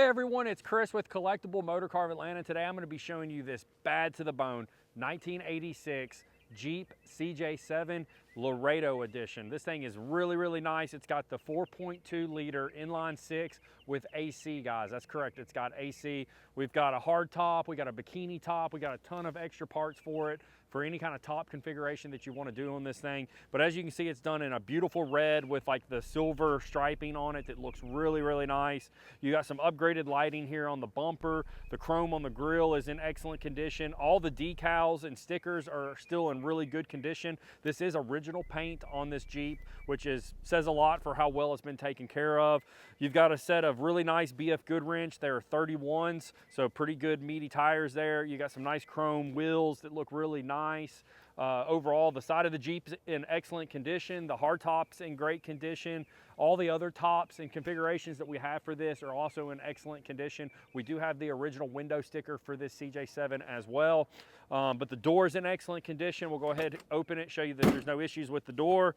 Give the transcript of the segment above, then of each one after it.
everyone, it's Chris with Collectible Motorcar of Atlanta. Today I'm going to be showing you this bad to the bone 1986 Jeep CJ7 Laredo edition. This thing is really nice. It's got the 4.2 liter inline six with AC, guys. That's correct, it's got AC. We've got a hard top, we got a bikini top, we got a ton of extra parts for it, for any kind of top configuration that you want to do on this thing. But as you can see, it's done in a beautiful red with like the silver striping on it that looks really nice. You got some upgraded lighting here on the bumper. The chrome on the grille is in excellent condition. All the decals and stickers are still in really good condition. This is original paint on this Jeep, which says a lot for how well it's been taken care of. You've got a set of really nice BF Goodwrench. They're 31s, so pretty good meaty tires there. You got some nice chrome wheels that look really nice. Overall, the side of the Jeep is in excellent condition. The hard top's in great condition. All the other tops and configurations that we have for this are also in excellent condition. We do have the original window sticker for this CJ7 as well. But the door is in excellent condition. We'll go ahead and open it, show you that there's no issues with the door.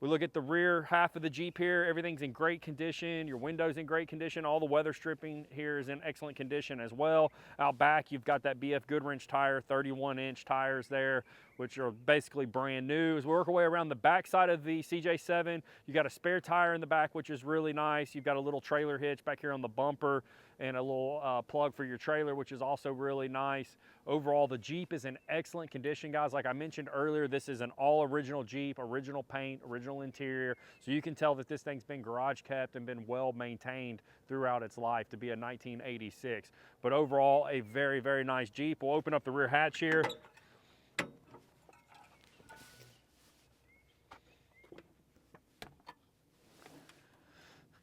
We look at the rear half of the Jeep here. Everything's in great condition. Your window's in great condition. All the weather stripping here is in excellent condition as well. Out back, you've got that BF Goodwrench tire, 31-inch tires there, which are basically brand new. As we work our way around the back side of the CJ7, you got a spare tire in the back, which is really nice. You've got a little trailer hitch back here on the bumper and a little plug for your trailer, which is also really nice. Overall, the Jeep is in excellent condition, guys. Like I mentioned earlier, this is an all original Jeep, original paint, original interior. So you can tell that this thing's been garage kept and been well maintained throughout its life to be a 1986. But overall, a very nice Jeep. We'll open up the rear hatch here.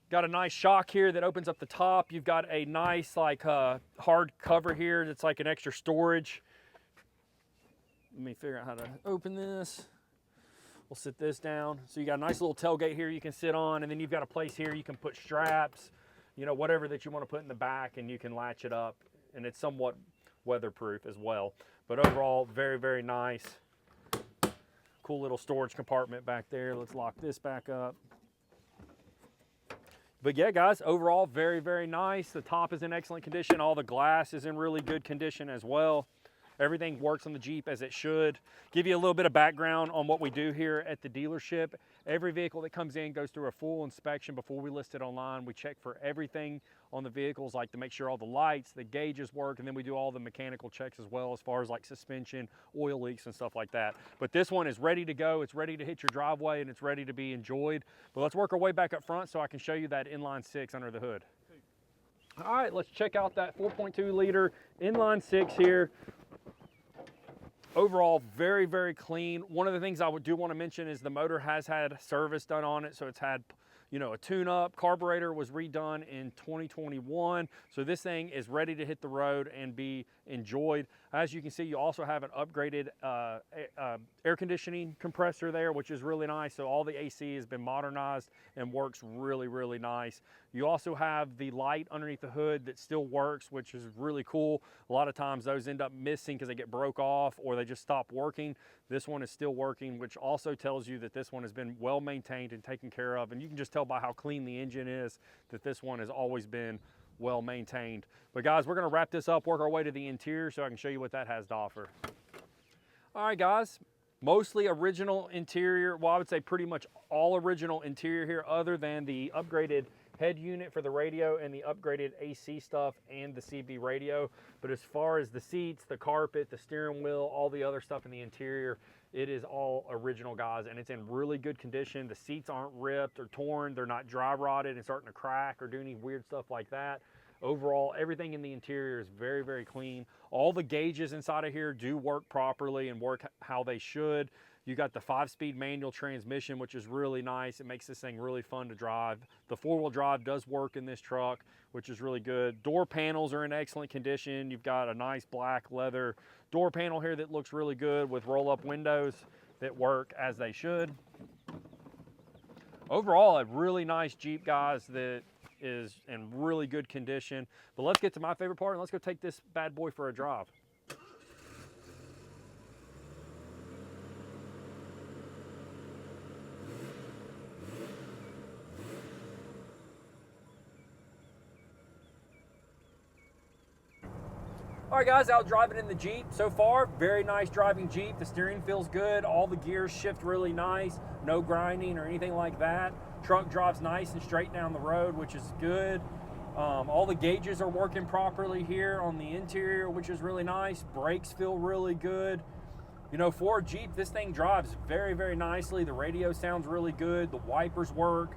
Got a nice shock here that opens up the top. You've got a nice like hard cover here that's like an extra storage. Let me figure out how to open this. We'll sit this down. So you got a nice little tailgate here you can sit on, and then you've got a place here you can put straps, you know, whatever that you want to put in the back, and you can latch it up, and it's somewhat weatherproof as well. But overall, very nice. Cool little storage compartment back there. Let's lock this back up. But yeah, guys, overall, very nice. The top is in excellent condition. All the glass is in really good condition as well. Everything works on the Jeep as it should. Give you a little bit of background on what we do here at the dealership. Every vehicle that comes in goes through a full inspection before we list it online. We check for everything on the vehicles, like to make sure all the lights, the gauges work, and then we do all the mechanical checks as well, as far as like suspension, oil leaks, and stuff like that. But this one is ready to go. It's ready to hit your driveway, and it's ready to be enjoyed. But let's work our way back up front so I can show you that inline six under the hood. All right, let's check out that 4.2 liter inline six here. Overall, very clean. One of the things I do want to mention is the motor has had service done on it. So it's had, you know, a tune-up. Carburetor was redone in 2021. So this thing is ready to hit the road and be enjoyed. As you can see, you also have an upgraded air conditioning compressor there, which is really nice. So all the AC has been modernized and works really nice. You also have the light underneath the hood that still works, which is really cool. A lot of times those end up missing because they get broke off or they just stop working. This one is still working, which also tells you that this one has been well maintained and taken care of. And you can just tell by how clean the engine is that this one has always been well maintained. But guys, we're gonna wrap this up, work our way to the interior so I can show you what that has to offer. All right, guys, mostly original interior. Well, I would say pretty much all original interior here, other than the upgraded head unit for the radio and the upgraded AC stuff and the CB radio. But as far as the seats, the carpet, the steering wheel, all the other stuff in the interior, it is all original, guys, and it's in really good condition. The seats aren't ripped or torn. They're not dry rotted and starting to crack or do any weird stuff like that. Overall, everything in the interior is very clean. All the gauges inside of here do work properly and work how they should. You got the 5-speed manual transmission, which is really nice. It makes this thing really fun to drive. The 4-wheel drive does work in this truck, which is really good. Door panels are in excellent condition. You've got a nice black leather door panel here that looks really good with roll-up windows that work as they should. Overall, a really nice Jeep, guys, that is in really good condition. But let's get to my favorite part and let's go take this bad boy for a drive. All right, guys, out driving in the Jeep so far. Very nice driving Jeep. The steering feels good. All the gears shift really nice. No grinding or anything like that. Truck drives nice and straight down the road, which is good. All the gauges are working properly here on the interior, which is really nice. Brakes feel really good. You know, for a Jeep, this thing drives very, very nicely. The radio sounds really good. The wipers work.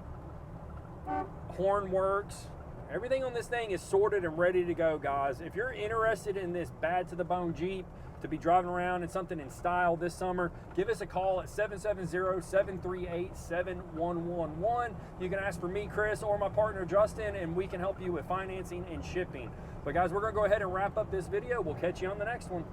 Horn works. Everything on this thing is sorted and ready to go, guys. If you're interested in this bad to the bone Jeep to be driving around in something in style this summer, give us a call at 770-738-7111. You can ask for me, Chris, or my partner, Justin, and we can help you with financing and shipping. But guys, we're gonna go ahead and wrap up this video. We'll catch you on the next one.